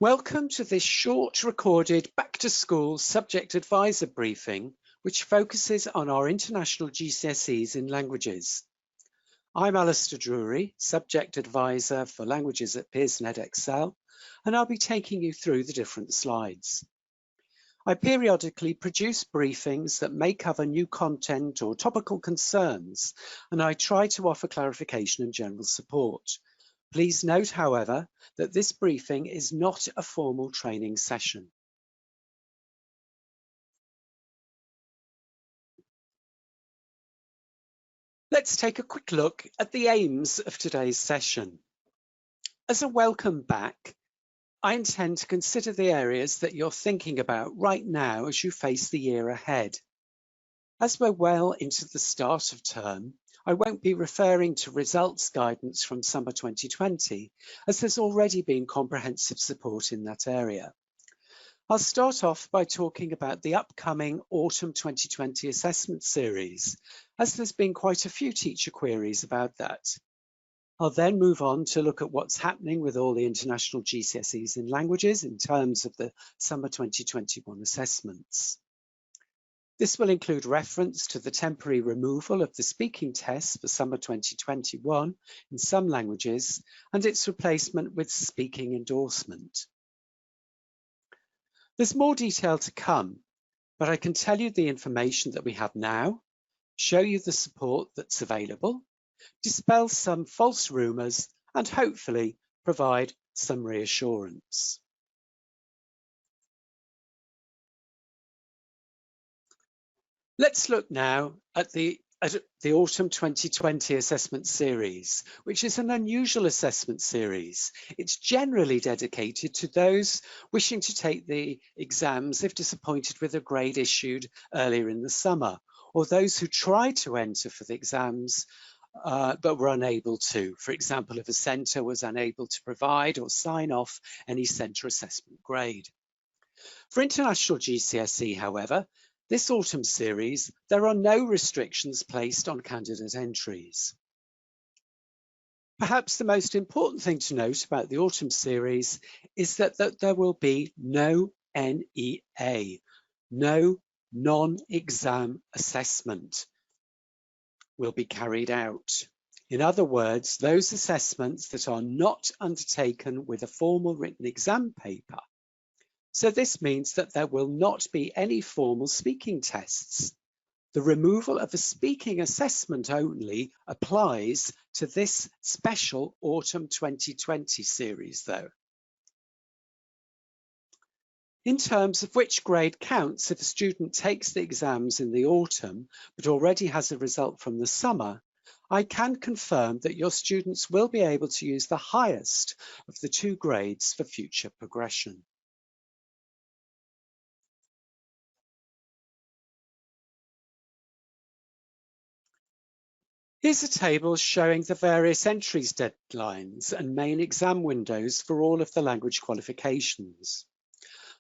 Welcome to this short recorded back to school subject advisor briefing, which focuses on our international GCSEs in languages. I'm Alistair Drury, subject advisor for languages at Pearson Edexcel, and I'll be taking you through the different slides. I periodically produce briefings that may cover new content or topical concerns, and I try to offer clarification and general support. Please note, however, that this briefing is not a formal training session. Let's take a quick look at the aims of today's session. As a welcome back, I intend to consider the areas that you're thinking about right now as you face the year ahead. As we're well into the start of term, I won't be referring to results guidance from summer 2020, as there's already been comprehensive support in that area. I'll start off by talking about the upcoming autumn 2020 assessment series, as there's been quite a few teacher queries about that. I'll then move on to look at what's happening with all the international GCSEs in languages in terms of the summer 2021 assessments. This will include reference to the temporary removal of the speaking test for summer 2021 in some languages and its replacement with speaking endorsement. There's more detail to come, but I can tell you the information that we have now, show you the support that's available, dispel some false rumours, and hopefully provide some reassurance. Let's look now at the autumn 2020 assessment series, which is an unusual assessment series. It's generally dedicated to those wishing to take the exams if disappointed with a grade issued earlier in the summer, or those who tried to enter for the exams but were unable to. For example, if a centre was unable to provide or sign off any centre assessment grade. For International GCSE, however, this autumn series, there are no restrictions placed on candidate entries. Perhaps the most important thing to note about the autumn series is that there will be no NEA, no non-exam assessment will be carried out. In other words, those assessments that are not undertaken with a formal written exam paper. So this means that there will not be any formal speaking tests. The removal of a speaking assessment only applies to this special autumn 2020 series, though. In terms of which grade counts if a student takes the exams in the autumn but already has a result from the summer, I can confirm that your students will be able to use the highest of the two grades for future progression. Here's a table showing the various entries deadlines and main exam windows for all of the language qualifications.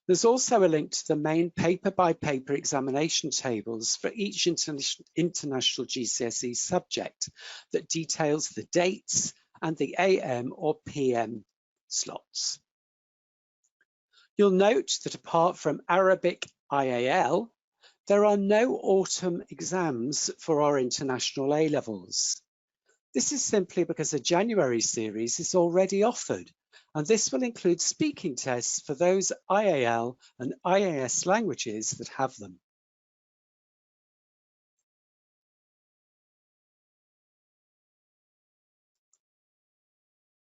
There's also a link to the main paper-by-paper examination tables for each international GCSE subject that details the dates and the AM or PM slots. You'll note that apart from Arabic IAL, there are no autumn exams for our international A-levels. This is simply because a January series is already offered, and this will include speaking tests for those IAL and IAS languages that have them.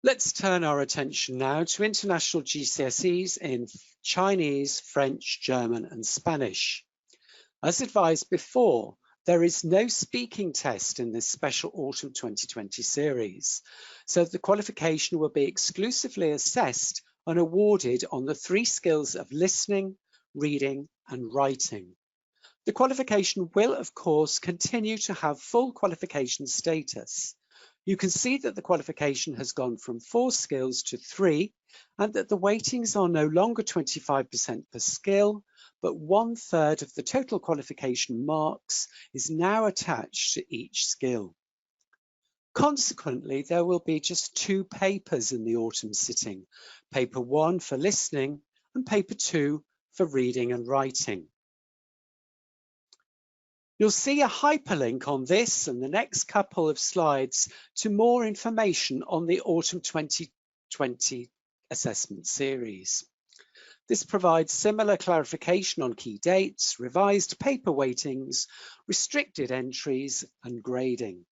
Let's turn our attention now to international GCSEs in Chinese, French, German, and Spanish. As advised before, there is no speaking test in this special autumn 2020 series, so the qualification will be exclusively assessed and awarded on the three skills of listening, reading, and writing. The qualification will, of course, continue to have full qualification status. You can see that the qualification has gone from 4 skills to 3, and that the weightings are no longer 25% per skill, but 1/3 of the total qualification marks is now attached to each skill. Consequently, there will be just 2 papers in the autumn sitting, paper 1 for listening and paper 2 for reading and writing. You'll see a hyperlink on this and the next couple of slides to more information on the Autumn 2020 assessment series. This provides similar clarification on key dates, revised paper weightings, restricted entries and grading.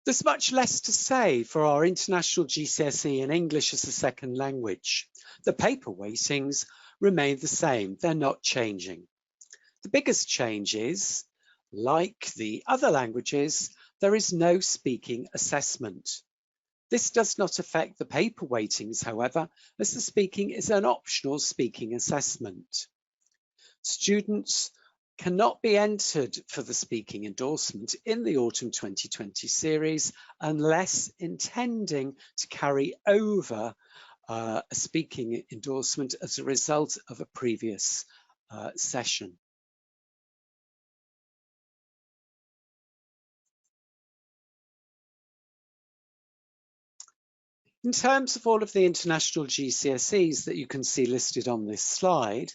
There's much less to say for our International GCSE in English as a second language. The paper weightings remain the same, they're not changing. The biggest change is, like the other languages, there is no speaking assessment. This does not affect the paper weightings, however, as the speaking is an optional speaking assessment. Students cannot be entered for the speaking endorsement in the Autumn 2020 series unless intending to carry over a speaking endorsement as a result of a previous session. In terms of all of the international GCSEs that you can see listed on this slide,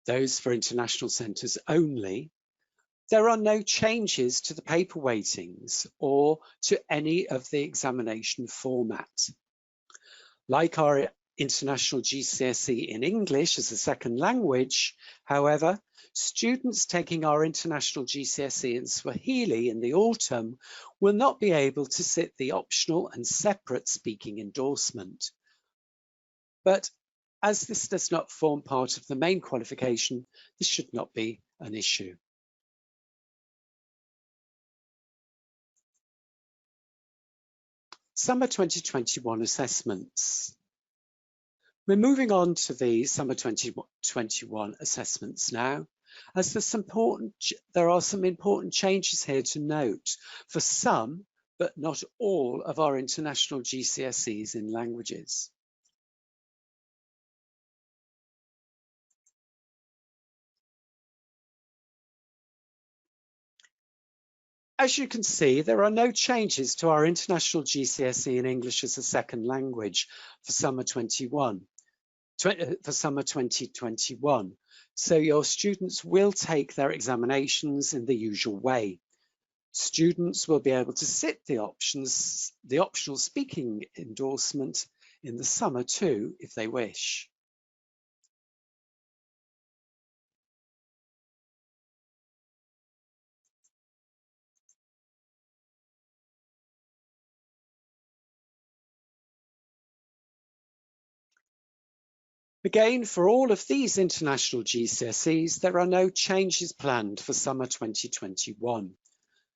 those for international centres only, there are no changes to the paper weightings or to any of the examination format. Like our International GCSE in English as a second language, however, students taking our International GCSE in Swahili in the autumn will not be able to sit the optional and separate speaking endorsement. But as this does not form part of the main qualification, this should not be an issue. Summer 2021 assessments. We're moving on to the Summer 2021 assessments now, as there are some important changes here to note for some, but not all, of our international GCSEs in languages. As you can see, there are no changes to our international GCSE in English as a second language for Summer 2021. So your students will take their examinations in the usual way. Students will be able to sit the optional speaking endorsement in the summer too, if they wish. Again, for all of these international GCSEs, there are no changes planned for summer 2021.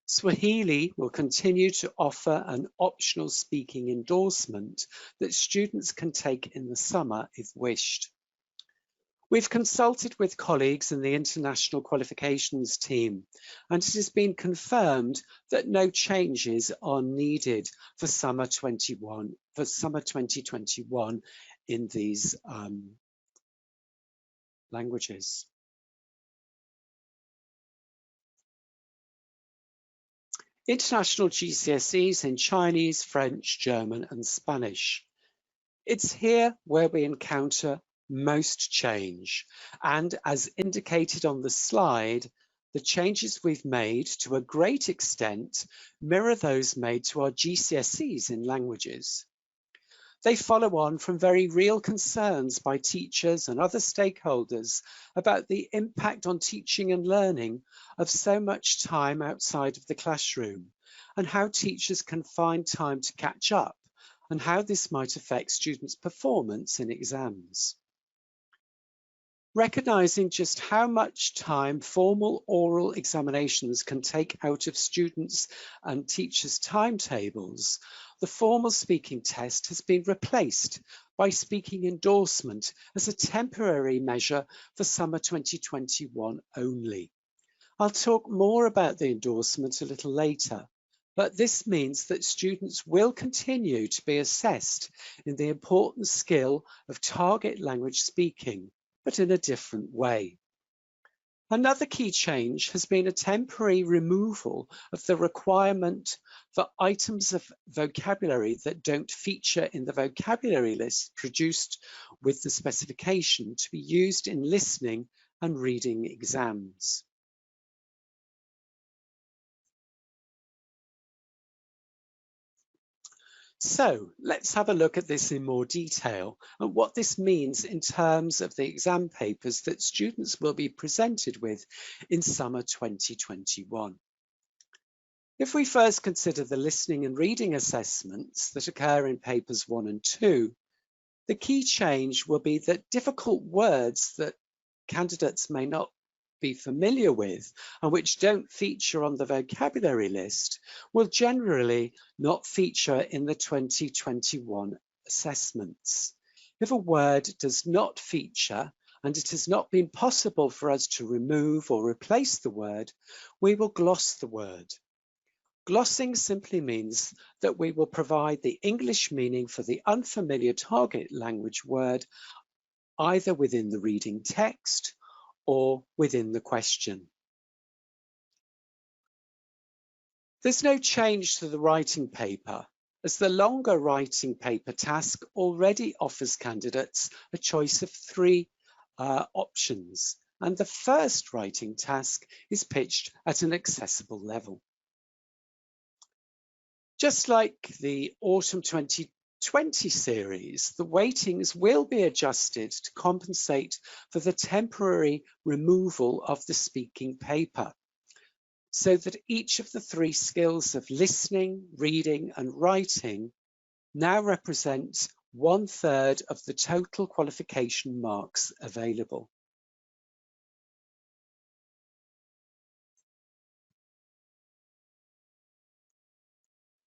Swahili will continue to offer an optional speaking endorsement that students can take in the summer if wished. We've consulted with colleagues in the international qualifications team, and it has been confirmed that no changes are needed for summer 2021 in these languages. International GCSEs in Chinese, French, German, and Spanish. It's here where we encounter most change, and as indicated on the slide, the changes we've made to a great extent mirror those made to our GCSEs in languages. They follow on from very real concerns by teachers and other stakeholders about the impact on teaching and learning of so much time outside of the classroom, and how teachers can find time to catch up, and how this might affect students' performance in exams. Recognizing just how much time formal oral examinations can take out of students' and teachers' timetables, the formal speaking test has been replaced by speaking endorsement as a temporary measure for summer 2021 only. I'll talk more about the endorsement a little later, but this means that students will continue to be assessed in the important skill of target language speaking, but in a different way. Another key change has been a temporary removal of the requirement for items of vocabulary that don't feature in the vocabulary list produced with the specification to be used in listening and reading exams. So let's have a look at this in more detail and what this means in terms of the exam papers that students will be presented with in summer 2021. If we first consider the listening and reading assessments that occur in papers 1 and 2, the key change will be that difficult words that candidates may not be familiar with and which don't feature on the vocabulary list will generally not feature in the 2021 assessments. If a word does not feature and it has not been possible for us to remove or replace the word, we will gloss the word. Glossing simply means that we will provide the English meaning for the unfamiliar target language word either within the reading text or within the question. There's no change to the writing paper, as the longer writing paper task already offers candidates a choice of 3 options, and the first writing task is pitched at an accessible level. Just like the Autumn 2020 series, the weightings will be adjusted to compensate for the temporary removal of the speaking paper, so that each of the 3 skills of listening, reading, and writing now represents 1/3 of the total qualification marks available.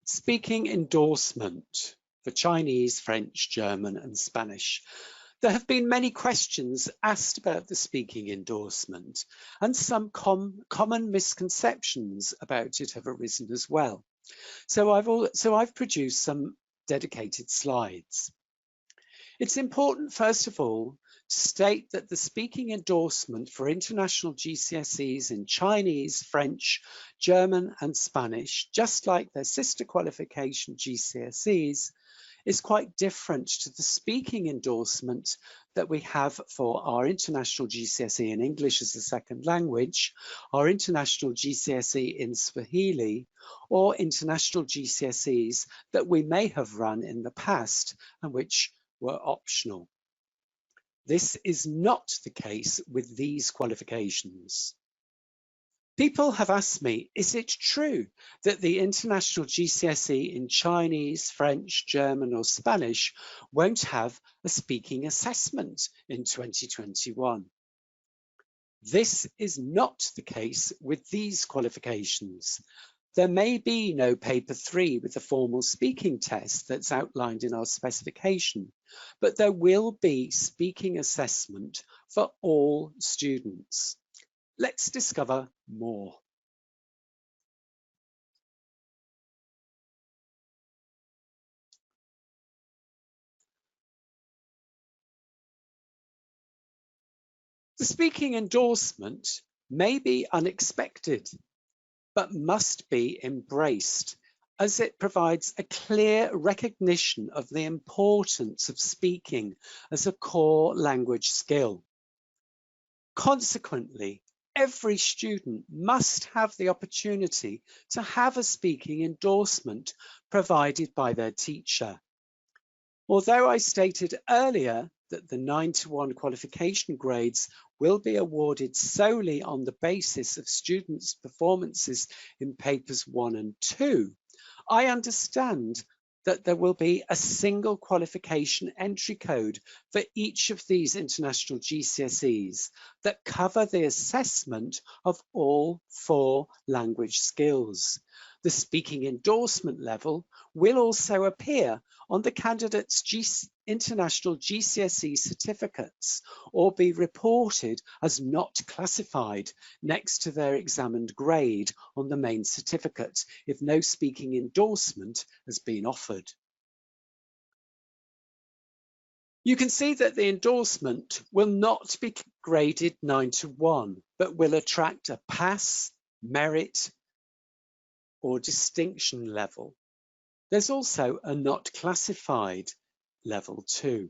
Speaking endorsement for Chinese, French, German, and Spanish. There have been many questions asked about the speaking endorsement, and some common misconceptions about it have arisen as well. So I've produced some dedicated slides. It's important, first of all, to state that the speaking endorsement for international GCSEs in Chinese, French, German, and Spanish, just like their sister qualification GCSEs, is quite different to the speaking endorsement that we have for our international GCSE in English as a second language, our international GCSE in Swahili, or international GCSEs that we may have run in the past and which were optional. This is not the case with these qualifications. People have asked me, is it true that the international GCSE in Chinese, French, German, or Spanish won't have a speaking assessment in 2021? This is not the case with these qualifications. There may be no paper 3 with a formal speaking test that's outlined in our specification, but there will be speaking assessment for all students. Let's discover more. The speaking endorsement may be unexpected, but must be embraced, as it provides a clear recognition of the importance of speaking as a core language skill. Consequently, every student must have the opportunity to have a speaking endorsement provided by their teacher. Although I stated earlier that the 9-to-1 qualification grades will be awarded solely on the basis of students' performances in papers 1 and 2, I understand that there will be a single qualification entry code for each of these international GCSEs that cover the assessment of all 4 language skills. The speaking endorsement level will also appear on the candidate's international GCSE certificates or be reported as not classified next to their examined grade on the main certificate if no speaking endorsement has been offered. You can see that the endorsement will not be graded 9 to 1, but will attract a pass, merit, or distinction level. There's also a not classified level 2.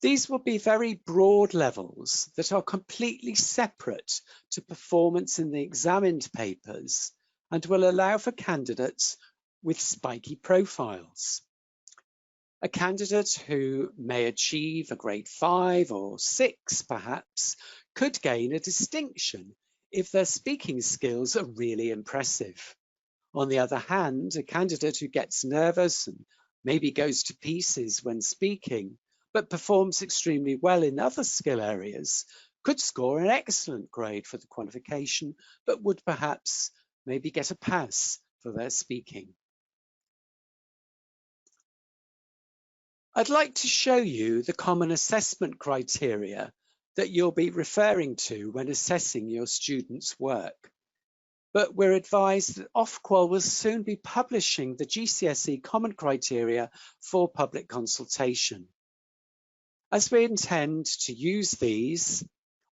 These will be very broad levels that are completely separate to performance in the examined papers and will allow for candidates with spiky profiles. A candidate who may achieve a grade 5 or 6 perhaps could gain a distinction if their speaking skills are really impressive. On the other hand, a candidate who gets nervous and maybe goes to pieces when speaking, but performs extremely well in other skill areas, could score an excellent grade for the qualification, but would perhaps maybe get a pass for their speaking. I'd like to show you the common assessment criteria that you'll be referring to when assessing your students' work. But we're advised that Ofqual will soon be publishing the GCSE common criteria for public consultation. As we intend to use these,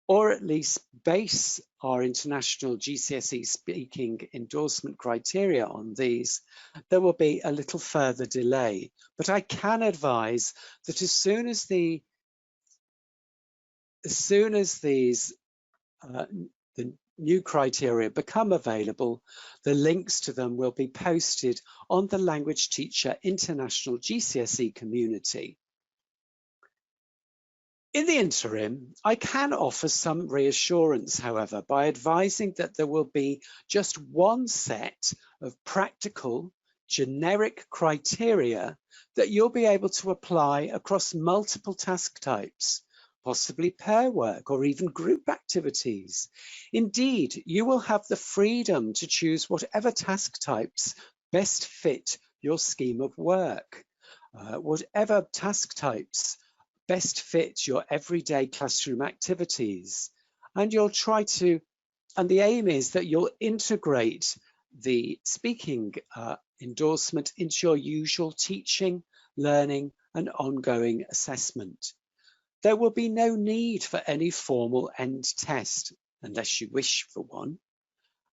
or at least base our International GCSE speaking endorsement criteria on these, there will be a little further delay. But I can advise that as soon as the new criteria become available, the links to them will be posted on the Language Teacher International GCSE community. In the interim, I can offer some reassurance, however, by advising that there will be just one set of practical, generic criteria that you'll be able to apply across multiple task types, possibly pair work or even group activities. Indeed, you will have the freedom to choose whatever task types best fit your scheme of work, whatever task types best fit your everyday classroom activities. And you'll try to, and the aim is that you'll integrate the speaking endorsement into your usual teaching, learning, and ongoing assessment. There will be no need for any formal end test unless you wish for one.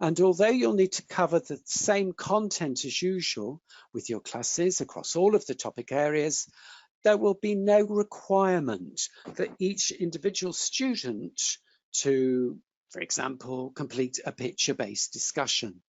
And although you'll need to cover the same content as usual with your classes across all of the topic areas, there will be no requirement for each individual student to, for example, complete a picture-based discussion.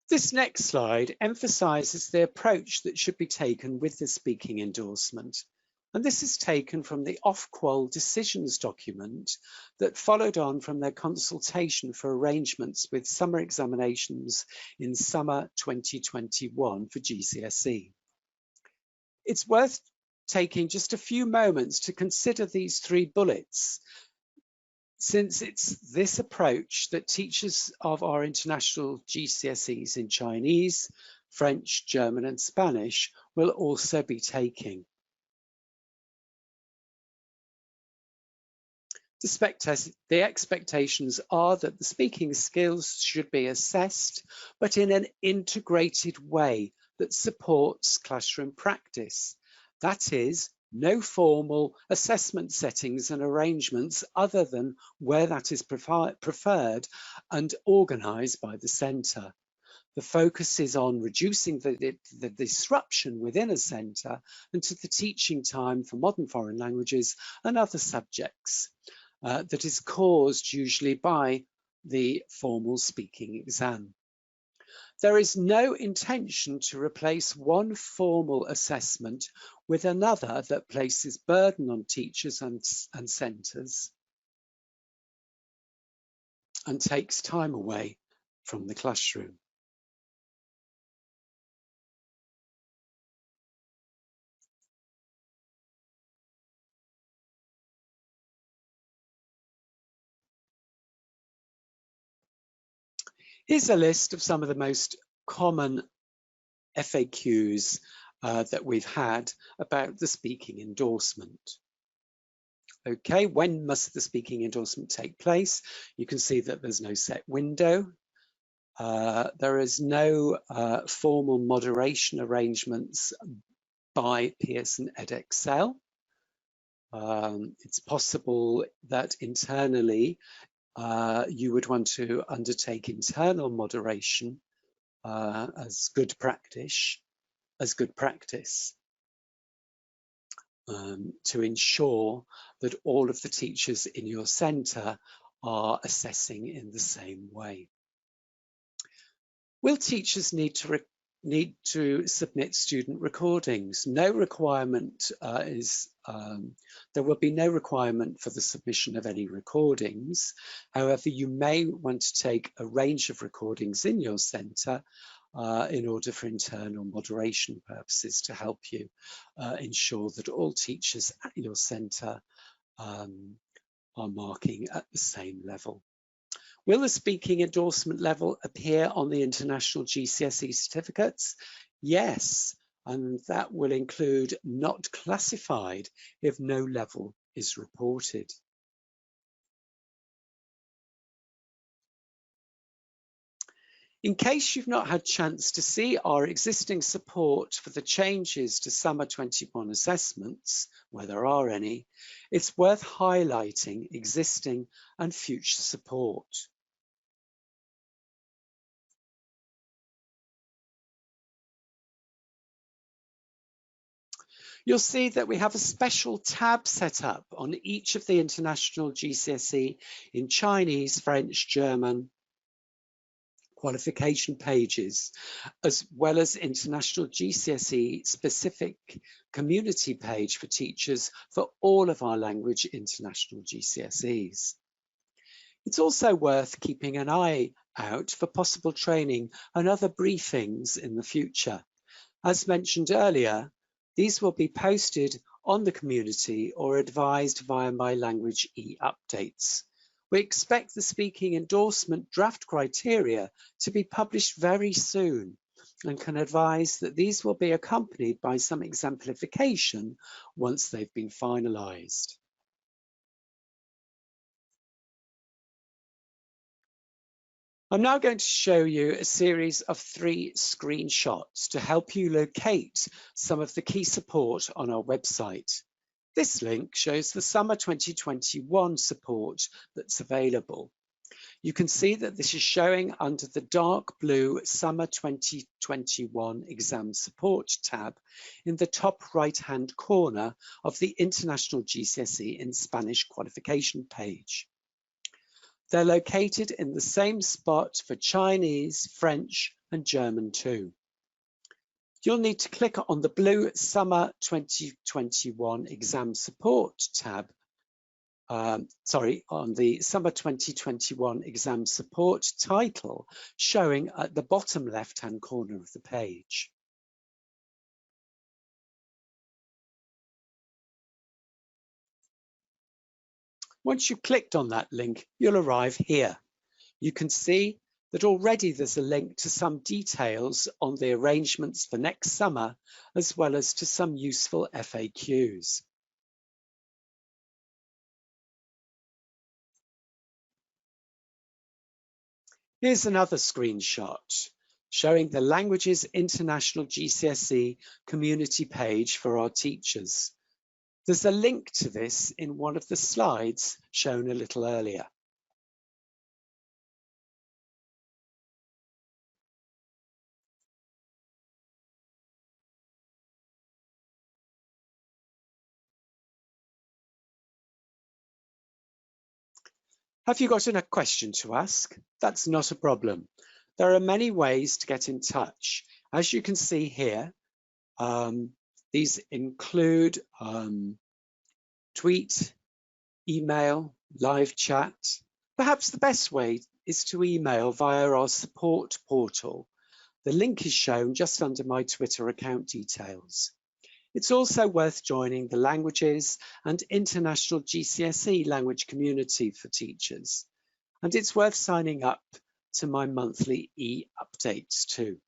This next slide emphasizes the approach that should be taken with the speaking endorsement. And this is taken from the Ofqual decisions document that followed on from their consultation for arrangements with summer examinations in summer 2021 for GCSE. It's worth taking just a few moments to consider these 3 bullets, since it's this approach that teachers of our international GCSEs in Chinese, French, German, and Spanish will also be taking. The expectations are that the speaking skills should be assessed, but in an integrated way that supports classroom practice. That is, no formal assessment settings and arrangements other than where that is preferred and organised by the centre. The focus is on reducing the disruption within a centre and to the teaching time for modern foreign languages and other subjects that is caused usually by the formal speaking exam. There is no intention to replace one formal assessment with another that places burden on teachers and centres and takes time away from the classroom. Here's a list of some of the most common FAQs that we've had about the speaking endorsement. Okay, when must the speaking endorsement take place? You can see that there's no set window. There is no formal moderation arrangements by Pearson Edexcel. It's possible that internally you would want to undertake internal moderation as good practice, to ensure that all of the teachers in your centre are assessing in the same way. Will teachers need to submit student recordings? No requirement there will be no requirement for the submission of any recordings. However, you may want to take a range of recordings in your centre in order for internal moderation purposes to help you ensure that all teachers at your centre are marking at the same level. Will the speaking endorsement level appear on the International GCSE certificates? Yes, and that will include not classified if no level is reported. In case you've not had a chance to see our existing support for the changes to Summer 21 assessments, where there are any, it's worth highlighting existing and future support. You'll see that we have a special tab set up on each of the International GCSE in Chinese, French, German qualification pages, as well as International GCSE specific community page for teachers for all of our language international GCSEs. It's also worth keeping an eye out for possible training and other briefings in the future. As mentioned earlier, these will be posted on the community or advised via My Language e-updates. We expect the speaking endorsement draft criteria to be published very soon and can advise that these will be accompanied by some exemplification once they've been finalised. I'm now going to show you a series of 3 screenshots to help you locate some of the key support on our website. This link shows the Summer 2021 support that's available. You can see that this is showing under the dark blue Summer 2021 Exam Support tab in the top right-hand corner of the International GCSE in Spanish qualification page. They're located in the same spot for Chinese, French, and German too. You'll need to click on the blue Summer 2021 Exam Support tab, on the Summer 2021 Exam Support title showing at the bottom left-hand corner of the page. Once you've clicked on that link, you'll arrive here. You can see that already there's a link to some details on the arrangements for next summer, as well as to some useful FAQs. Here's another screenshot showing the Languages International GCSE community page for our teachers. There's a link to this in one of the slides shown a little earlier. Have you got a question to ask? That's not a problem. There are many ways to get in touch. As you can see here, these include tweet, email, live chat. Perhaps the best way is to email via our support portal. The link is shown just under my Twitter account details. It's also worth joining the Languages and International GCSE language community for teachers. And it's worth signing up to my monthly e-updates too.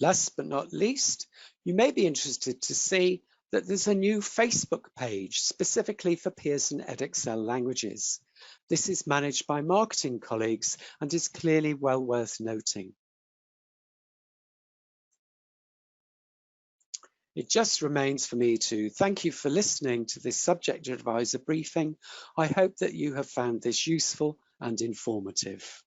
Last but not least, you may be interested to see that there's a new Facebook page specifically for Pearson Edexcel languages. This is managed by marketing colleagues and is clearly well worth noting. It just remains for me to thank you for listening to this subject advisor briefing. I hope that you have found this useful and informative.